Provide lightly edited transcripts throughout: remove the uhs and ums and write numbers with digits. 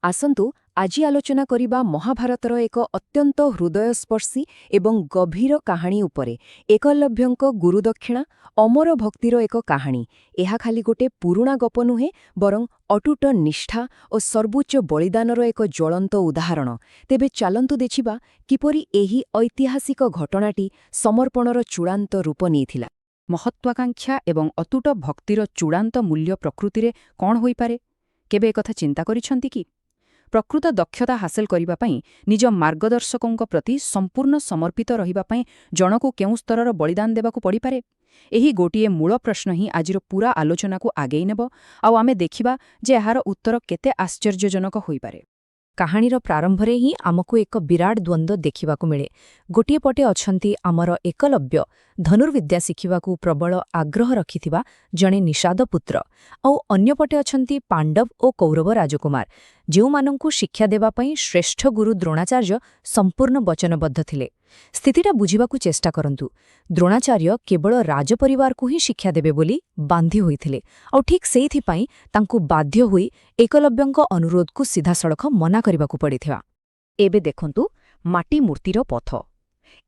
ଆସନ୍ତୁ ଆଜି ଆଲୋଚନା କରିବା ମହାଭାରତର ଏକ ଅତ୍ୟନ୍ତ ହୃଦୟସ୍ପର୍ଶୀ ଏବଂ ଗଭୀର କାହାଣୀ ଉପରେ। ଏକଲଭ୍ୟଙ୍କ ଗୁରୁଦକ୍ଷିଣା, ଅମର ଭକ୍ତିର ଏକ କାହାଣୀ। ଏହା ଖାଲି ଗୋଟେ ପୁରୁଣା ଗପ ନୁହେଁ, ବରଂ ଅଟୁଟ ନିଷ୍ଠା ଓ ସର୍ବୋଚ୍ଚ ବଳିଦାନର ଏକ ଜ୍ୱଳନ୍ତ ଉଦାହରଣ। ତେବେ ଚାଲନ୍ତୁ ଦେଖିବା କିପରି ଏହି ଐତିହାସିକ ଘଟଣାଟି ସମର୍ପଣର ଚୂଡ଼ାନ୍ତ ରୂପ ନେଇଥିଲା। ମହତ୍ୱାକାଂକ୍ଷା ଏବଂ ଅତୁଟ ଭକ୍ତିର ଚୂଡ଼ାନ୍ତ ମୂଲ୍ୟ ପ୍ରକୃତିରେ କ'ଣ ହୋଇପାରେ? କେବେ ଏକଥା ଚିନ୍ତା କରିଛନ୍ତି କି? ପ୍ରକୃତ ଦକ୍ଷତା ହାସଲ କରିବା ପାଇଁ ନିଜ ମାର୍ଗଦର୍ଶକଙ୍କ ପ୍ରତି ସମ୍ପୂର୍ଣ୍ଣ ସମର୍ପିତ ରହିବା ପାଇଁ ଜଣକୁ କେଉଁ ସ୍ତରର ବଳିଦାନ ଦେବାକୁ ପଡ଼ିପାରେ? ଏହି ଗୋଟିଏ ମୂଳ ପ୍ରଶ୍ନ ହିଁ ଆଜିର ପୂରା ଆଲୋଚନାକୁ ଆଗେଇ ନେବ, ଆଉ ଆମେ ଦେଖିବା ଯେ ଏହାର ଉତ୍ତର କେତେ ଆଶ୍ଚର୍ଯ୍ୟଜନକ ହୋଇପାରେ। କାହାଣୀର ପ୍ରାରମ୍ଭରେ ହିଁ ଆମକୁ ଏକ ବିରାଟ ଦ୍ୱନ୍ଦ୍ୱ ଦେଖିବାକୁ ମିଳେ। ଗୋଟିଏ ପଟେ ଅଛନ୍ତି ଆମର ଏକଲବ୍ୟ, ଧନୁର୍ବିଦ୍ୟା ଶିଖିବାକୁ ପ୍ରବଳ ଆଗ୍ରହ ରଖିଥିବା ଜଣେ ନିଷାଦ ପୁତ୍ର, ଆଉ ଅନ୍ୟପଟେ ଅଛନ୍ତି ପାଣ୍ଡବ ଓ କୌରବ ରାଜକୁମାର, ଯେଉଁମାନଙ୍କୁ ଶିକ୍ଷା ଦେବା ପାଇଁ ଶ୍ରେଷ୍ଠ ଗୁରୁ ଦ୍ରୋଣାଚାର୍ଯ୍ୟ ସମ୍ପୂର୍ଣ୍ଣ ବଚନବଦ୍ଧ ଥିଲେ। ସ୍ଥିତିଟା ବୁଝିବାକୁ ଚେଷ୍ଟା କରନ୍ତୁ। ଦ୍ରୋଣାଚାର୍ଯ୍ୟ କେବଳ ରାଜପରିବାରକୁ ହିଁ ଶିକ୍ଷା ଦେବେ ବୋଲି ବାନ୍ଧି ହୋଇଥିଲେ, ଆଉ ଠିକ୍ ସେଇଥିପାଇଁ ତାଙ୍କୁ ବାଧ୍ୟ ହୋଇ ଏକଲବ୍ୟଙ୍କ ଅନୁରୋଧକୁ ସିଧାସଳଖ ମନା କରିବାକୁ ପଡ଼ିଥିଲା। ଏବେ ଦେଖନ୍ତୁ ମାଟି ମୂର୍ତ୍ତିର ପଥ।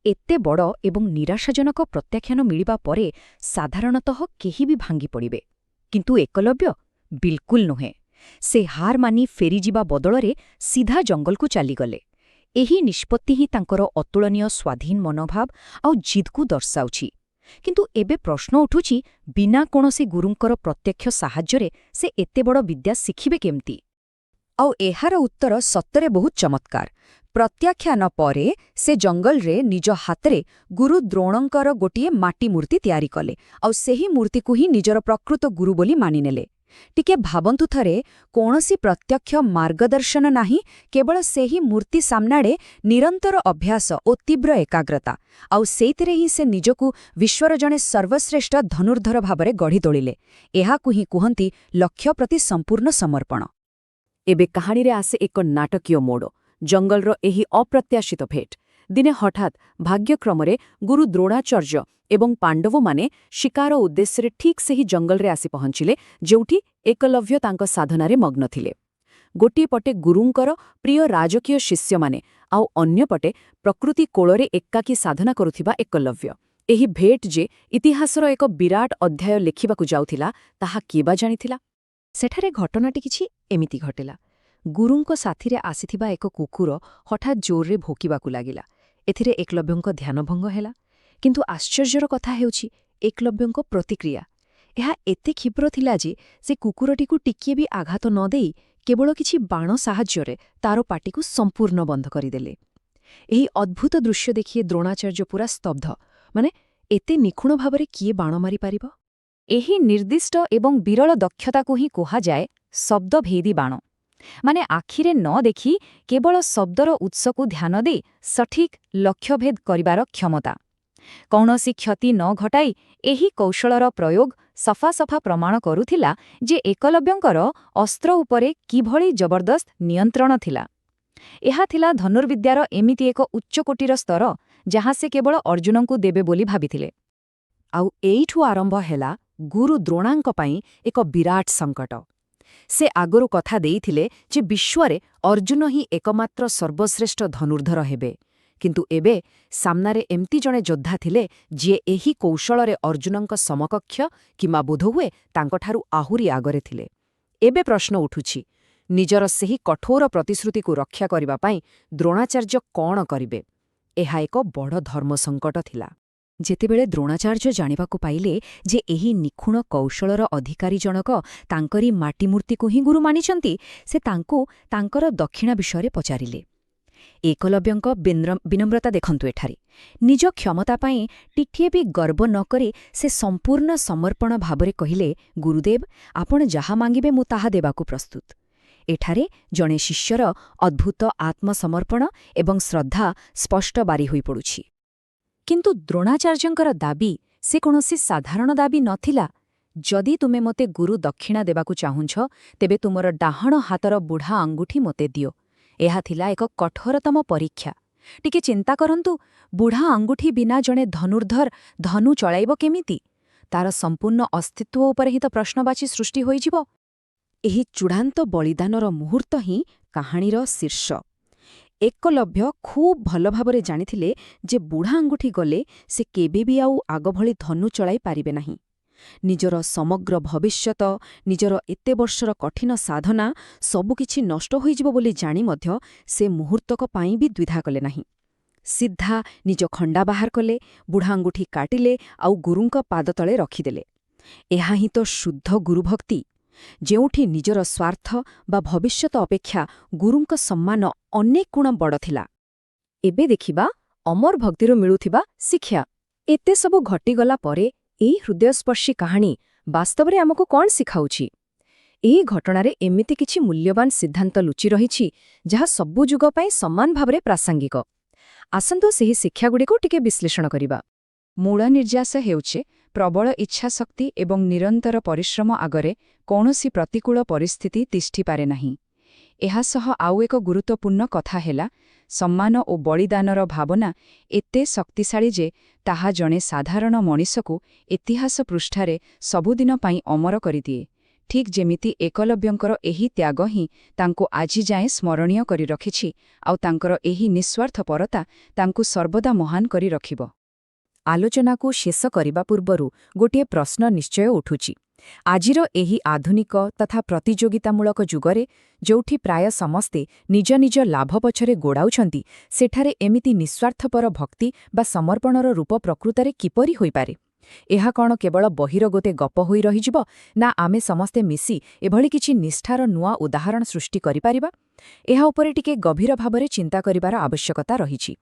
ଏତେ ବଡ଼ ଏବଂ ନିରାଶାଜନକ ପ୍ରତ୍ୟାଖ୍ୟାନ ମିଳିବା ପରେ ସାଧାରଣତଃ କେହି ବି ଭାଙ୍ଗି ପଡ଼ିବେ, କିନ୍ତୁ ଏକଲବ୍ୟ ବିଲକୁଲ ନୁହେଁ। ସେ ହାର ମାନି ଫେରିଯିବା ବଦଳରେ ସିଧା ଜଙ୍ଗଲକୁ ଚାଲିଗଲେ। ଏହି ନିଷ୍ପତ୍ତି ହିଁ ତାଙ୍କର ଅତୁଳନୀୟ ସ୍ୱାଧୀନ ମନୋଭାବ ଆଉ ଜିଦ୍କୁ ଦର୍ଶାଉଛି। କିନ୍ତୁ ଏବେ ପ୍ରଶ୍ନ ଉଠୁଛି, ବିନା କୌଣସି ଗୁରୁଙ୍କର ପ୍ରତ୍ୟକ୍ଷ ସାହାଯ୍ୟରେ ସେ ଏତେ ବଡ଼ ବିଦ୍ୟା ଶିଖିବେ କେମିତି? ଆଉ ଏହାର ଉତ୍ତର ସତରେ ବହୁତ ଚମତ୍କାର। ପ୍ରତ୍ୟାଖ୍ୟାନ ପରେ ସେ ଜଙ୍ଗଲରେ ନିଜ ହାତରେ ଗୁରୁ ଦ୍ରୋଣଙ୍କର ଗୋଟିଏ ମାଟି ମୂର୍ତ୍ତି ତିଆରି କଲେ, ଆଉ ସେହି ମୂର୍ତ୍ତିକୁ ହିଁ ନିଜର ପ୍ରକୃତ ଗୁରୁ ବୋଲି ମାନିନେଲେ। ଟିକେ ଭାବନ୍ତୁ ଥରେ, କୌଣସି ପ୍ରତ୍ୟକ୍ଷ ମାର୍ଗଦର୍ଶନ ନାହିଁ, କେବଳ ସେହି ମୂର୍ତ୍ତି ସାମ୍ନାରେ ନିରନ୍ତର ଅଭ୍ୟାସ ଓ ତୀବ୍ର ଏକାଗ୍ରତା, ଆଉ ସେଇଥିରେ ହିଁ ସେ ନିଜକୁ ବିଶ୍ୱର ଜଣେ ସର୍ବଶ୍ରେଷ୍ଠ ଧନୁର୍ଦ୍ଧର ଭାବରେ ଗଢ଼ି ତୋଳିଲେ। ଏହାକୁ ହିଁ କୁହନ୍ତି ଲକ୍ଷ୍ୟ ପ୍ରତି ସମ୍ପୂର୍ଣ୍ଣ ସମର୍ପଣ। ଏବେ କାହାଣୀରେ ଆସେ ଏକ ନାଟକୀୟ ମୋଡ଼, ଜଙ୍ଗଲର ଏହି ଅପ୍ରତ୍ୟାଶିତ ଭେଟ। ଦିନେ ହଠାତ୍ ଭାଗ୍ୟକ୍ରମରେ ଗୁରୁ ଦ୍ରୋଣାଚାର୍ଯ୍ୟ ଏବଂ ପାଣ୍ଡବମାନେ ଶିକାର ଉଦ୍ଦେଶ୍ୟରେ ଠିକ୍ ସେହି ଜଙ୍ଗଲରେ ଆସି ପହଞ୍ଚିଲେ, ଯେଉଁଠି ଏକଲଭ୍ୟ ତାଙ୍କ ସାଧନାରେ ମଗ୍ନ ଥିଲେ। ଗୋଟିଏ ପଟେ ଗୁରୁଙ୍କର ପ୍ରିୟ ରାଜକୀୟ ଶିଷ୍ୟମାନେ, ଆଉ ଅନ୍ୟପଟେ ପ୍ରକୃତି କୋଳରେ ଏକାକୀ ସାଧନା କରୁଥିବା ଏକଲଭ୍ୟ। ଏହି ଭେଟ ଯେ ଇତିହାସର ଏକ ବିରାଟ ଅଧ୍ୟାୟ ଲେଖିବାକୁ ଯାଉଥିଲା, ତାହା କିଏ ବା ଜାଣିଥିଲା? ସେଠାରେ ଘଟଣାଟି କିଛି ଏମିତି ଘଟିଲା। ଗୁରୁଙ୍କ ସାଥିରେ ଆସିଥିବା ଏକ କୁକୁର ହଠାତ୍ ଜୋରରେ ଭୋକିବାକୁ ଲାଗିଲା। ଏଥିରେ ଏକଲବ୍ୟଙ୍କ ଧ୍ୟାନଭଙ୍ଗ ହେଲା। କିନ୍ତୁ ଆଶ୍ଚର୍ଯ୍ୟର କଥା ହେଉଛି ଏକଲବ୍ୟଙ୍କ ପ୍ରତିକ୍ରିୟା। ଏହା ଏତେ କ୍ଷିପ୍ର ଥିଲା ଯେ ସେ କୁକୁରଟିକୁ ଟିକିଏ ବି ଆଘାତ ନ ଦେଇ କେବଳ କିଛି ବାଣ ସାହାଯ୍ୟରେ ତାର ପାଟିକୁ ସମ୍ପୂର୍ଣ୍ଣ ବନ୍ଦ କରିଦେଲେ। ଏହି ଅଦ୍ଭୁତ ଦୃଶ୍ୟ ଦେଖି ଦ୍ରୋଣାଚାର୍ଯ୍ୟ ପୁରା ସ୍ତବ୍ଧ। ମାନେ, ଏତେ ନିଖୁଣ ଭାବରେ କିଏ ବାଣ ମାରିପାରିବ? ଏହି ନିର୍ଦ୍ଦିଷ୍ଟ ଏବଂ ବିରଳ ଦକ୍ଷତାକୁ ହିଁ କୁହାଯାଏ ଶବ୍ଦଭେଦୀ ବାଣ। ମାନେ, ଆଖିରେ ନ ଦେଖି କେବଳ ଶବ୍ଦର ଉତ୍ସକୁ ଧ୍ୟାନ ଦେଇ ସଠିକ୍ ଲକ୍ଷ୍ୟଭେଦ କରିବାର କ୍ଷମତା। କୌଣସି କ୍ଷତି ନ ଘଟାଇ ଏହି କୌଶଳର ପ୍ରୟୋଗ ସଫା ପ୍ରମାଣ କରୁଥିଲା ଯେ ଏକଲବ୍ୟଙ୍କର ଅସ୍ତ୍ର ଉପରେ କିଭଳି ଜବରଦସ୍ତ ନିୟନ୍ତ୍ରଣ ଥିଲା। ଏହା ଥିଲା ଧନୁର୍ବିଦ୍ୟାର ଏମିତି ଏକ ଉଚ୍ଚକୋଟୀର ସ୍ତର, ଯାହା ସେ କେବଳ ଅର୍ଜୁନଙ୍କୁ ଦେବେ ବୋଲି ଭାବିଥିଲେ। ଆଉ ଏଇଠୁ ଆରମ୍ଭ ହେଲା ଗୁରୁ ଦ୍ରୋଣାଙ୍କ ପାଇଁ ଏକ ବିରାଟ ସଙ୍କଟ। ସେ ଆଗରୁ କଥା ଦେଇଥିଲେ ଯେ ବିଶ୍ୱରେ ଅର୍ଜୁନ ହିଁ એકમાત્ર ସର୍ବଶ୍ରେଷ୍ଠ ଧନୁର୍ଦ୍ଧର ହେବେ। କିନ୍ତୁ ଏବେ ସାମ୍ନାରେ ଏମିତି ଜଣେ ଯୋଦ୍ଧା ଥିଲେ ଯିଏ ଏହି କୌଶଳରେ ଅର୍ଜୁନଙ୍କ ସମକକ୍ଷ କିମ୍ବା ବୋଧହୁଏ ତାଙ୍କଠାରୁ ଆହୁରି ଆଗରେ ଥିଲେ। ଏବେ ପ୍ରଶ୍ନ ଉଠୁଛି, ନିଜର ସେହି କଠୋର ପ୍ରତିଶ୍ରୁତିକୁ ରକ୍ଷା କରିବା ପାଇଁ ଦ୍ରୋଣାଚାର୍ଯ୍ୟ କ'ଣ କରିବେ? ଏହା ଏକ ବଡ଼ ଧର୍ମସଙ୍କଟ ଥିଲା। ଯେତେବେଳେ ଦ୍ରୋଣାଚାର୍ଯ୍ୟ ଜାଣିବାକୁ ପାଇଲେ ଯେ ଏହି ନିଖୁଣ କୌଶଳର ଅଧିକାରୀ ଜଣକ ତାଙ୍କରି ମାଟିମୂର୍ତ୍ତିକୁ ହିଁ ଗୁରୁ ମାନିଛନ୍ତି, ସେ ତାଙ୍କୁ ତାଙ୍କର ଦକ୍ଷିଣା ବିଷୟରେ ପଚାରିଲେ। ଏକଲବ୍ୟଙ୍କ ବିନମ୍ରତା ଦେଖନ୍ତୁ ଏଠାରେ। ନିଜ କ୍ଷମତା ପାଇଁ ଟିକିଏ ବି ଗର୍ବ ନ କରି ସେ ସମ୍ପୂର୍ଣ୍ଣ ସମର୍ପଣ ଭାବରେ କହିଲେ, ଗୁରୁଦେବ, ଆପଣ ଯାହା ମାଗିବେ ମୁଁ ତାହା ଦେବାକୁ ପ୍ରସ୍ତୁତ। ଏଠାରେ ଜଣେ ଶିଷ୍ୟର ଅଦ୍ଭୁତ ଆତ୍ମସମର୍ପଣ ଏବଂ ଶ୍ରଦ୍ଧା ସ୍ପଷ୍ଟ ବାରି ହୋଇପଡ଼ୁଛି। କିନ୍ତୁ ଦ୍ରୋଣାଚାର୍ଯ୍ୟଙ୍କର ଦାବି ସେ କୌଣସି ସାଧାରଣ ଦାବି ନଥିଲା। ଯଦି ତୁମେ ମୋତେ ଗୁରୁ ଦକ୍ଷିଣା ଦେବାକୁ ଚାହୁଁଛ, ତେବେ ତୁମର ଡାହାଣ ହାତର ବୁଢ଼ା ଆଙ୍ଗୁଠି ମୋତେ ଦିଅ। ଏହା ଥିଲା ଏକ କଠୋରତମ ପରୀକ୍ଷା। ଟିକେ ଚିନ୍ତା କରନ୍ତୁ, ବୁଢ଼ା ଆଙ୍ଗୁଠି ବିନା ଜଣେ ଧନୁର୍ଦ୍ଧର ଧନୁ ଚଳାଇବ କେମିତି? ତାର ସମ୍ପୂର୍ଣ୍ଣ ଅସ୍ତିତ୍ୱ ଉପରେ ହିଁ ତ ପ୍ରଶ୍ନବାଚୀ ସୃଷ୍ଟି ହୋଇଯିବ। ଏହି ଚୂଡ଼ାନ୍ତ ବଳିଦାନର ମୁହୂର୍ତ୍ତ ହିଁ କାହାଣୀର ଶୀର୍ଷ। ଏକଲଭ୍ୟ ଖୁବ୍ ଭଲ ଭାବରେ ଜାଣିଥିଲେ ଯେ ବୁଢ଼ା ଆଙ୍ଗୁଠି ଗଲେ ସେ କେବେ ବି ଆଉ ଆଗଭଳି ଧନୁ ଚଳାଇ ପାରିବେ ନାହିଁ। ନିଜର ସମଗ୍ର ଭବିଷ୍ୟତ, ନିଜର ଏତେ ବର୍ଷର କଠିନ ସାଧନା ସବୁକିଛି ନଷ୍ଟ ହୋଇଯିବ ବୋଲି ଜାଣି ମଧ୍ୟ ସେ ମୁହୂର୍ତ୍ତକ ପାଇଁ ବି ଦ୍ୱିଧା କଲେ ନାହିଁ। ସିଧା ନିଜ ଖଣ୍ଡା ବାହାର କଲେ, ବୁଢ଼ା ଆଙ୍ଗୁଠି କାଟିଲେ ଆଉ ଗୁରୁଙ୍କ ପାଦତଳେ ରଖିଦେଲେ। ଏହା ହିଁ ତ ଶୁଦ୍ଧ ଗୁରୁଭକ୍ତି, ଯେଉଁଠି ନିଜର ସ୍ୱାର୍ଥ ବା ଭବିଷ୍ୟତ ଅପେକ୍ଷା ଗୁରୁଙ୍କ ସମ୍ମାନ ଅନେକ ଗୁଣ ବଡ଼ ଥିଲା। ଏବେ ଦେଖିବା ଅମର ଭକ୍ତିରୁ ମିଳୁଥିବା ଶିକ୍ଷା। ଏତେ ସବୁ ଘଟିଗଲା ପରେ ଏହି ହୃଦୟସ୍ପର୍ଶୀ କାହାଣୀ ବାସ୍ତବରେ ଆମକୁ କ'ଣ ଶିଖାଉଛି? ଏହି ଘଟଣାରେ ଏମିତି କିଛି ମୂଲ୍ୟବାନ ସିଦ୍ଧାନ୍ତ ଲୁଚି ରହିଛି ଯାହା ସବୁ ଯୁଗ ପାଇଁ ସମାନ ଭାବରେ ପ୍ରାସଙ୍ଗିକ। ଆସନ୍ତୁ ସେହି ଶିକ୍ଷାଗୁଡ଼ିକୁ ଟିକେ ବିଶ୍ଳେଷଣ କରିବା। ମୂଳ ନିର୍ଯାସ ହେଉଛି ପ୍ରବଳ ଇଚ୍ଛାଶକ୍ତି ଏବଂ ନିରନ୍ତର ପରିଶ୍ରମ ଆଗରେ କୌଣସି ପ୍ରତିକୂଳ ପରିସ୍ଥିତି ତିଷ୍ଠିପାରେ ନାହିଁ। ଏହା ସହ ଆଉ ଏକ ଗୁରୁତ୍ୱପୂର୍ଣ୍ଣ କଥା ହେଲା, ସମ୍ମାନ ଓ ବଳିଦାନର ଭାବନା ଏତେ ଶକ୍ତିଶାଳୀ ଯେ ତାହା ଜଣେ ସାଧାରଣ ମଣିଷକୁ ଇତିହାସ ପୃଷ୍ଠାରେ ସବୁଦିନ ପାଇଁ ଅମର କରିଦିଏ। ଠିକ୍ ଯେମିତି ଏକଲବ୍ୟଙ୍କର ଏହି ତ୍ୟାଗ ହିଁ ତାଙ୍କୁ ଆଜିଯାଏଁ ସ୍ମରଣୀୟ କରି ରଖିଛି, ଆଉ ତାଙ୍କର ଏହି ନିଃସ୍ୱାର୍ଥପରତା ତାଙ୍କୁ ସର୍ବଦା ମହାନ କରି ରଖିବ। ଆଲୋଚନାକୁ ଶେଷ କରିବା ପୂର୍ବରୁ ଗୋଟିଏ ପ୍ରଶ୍ନ ନିଶ୍ଚୟ ଉଠୁଛି। ଆଜିର ଏହି ଆଧୁନିକ ତଥା ପ୍ରତିଯୋଗିତାମୂଳକ ଯୁଗରେ ଯେଉଁଠି ପ୍ରାୟ ସମସ୍ତେ ନିଜ ନିଜ ଲାଭ ପଛରେ ଗୋଡ଼ାଉଛନ୍ତି, ସେଠାରେ ଏମିତି ନିଃସ୍ୱାର୍ଥପର ଭକ୍ତି ବା ସମର୍ପଣର ରୂପ ପ୍ରକୃତରେ କିପରି ହୋଇପାରେ? ଏହା କ'ଣ କେବଳ ବହିର ଗୋଟେ ଗପ ହୋଇ ରହିଯିବ, ନା ଆମେ ସମସ୍ତେ ମିଶି ଏଭଳି କିଛି ନିଷ୍ଠାର ନୂଆ ଉଦାହରଣ ସୃଷ୍ଟି କରିପାରିବା? ଏହା ଉପରେ ଟିକେ ଗଭୀର ଭାବରେ ଚିନ୍ତା କରିବାର ଆବଶ୍ୟକତା ରହିଛି।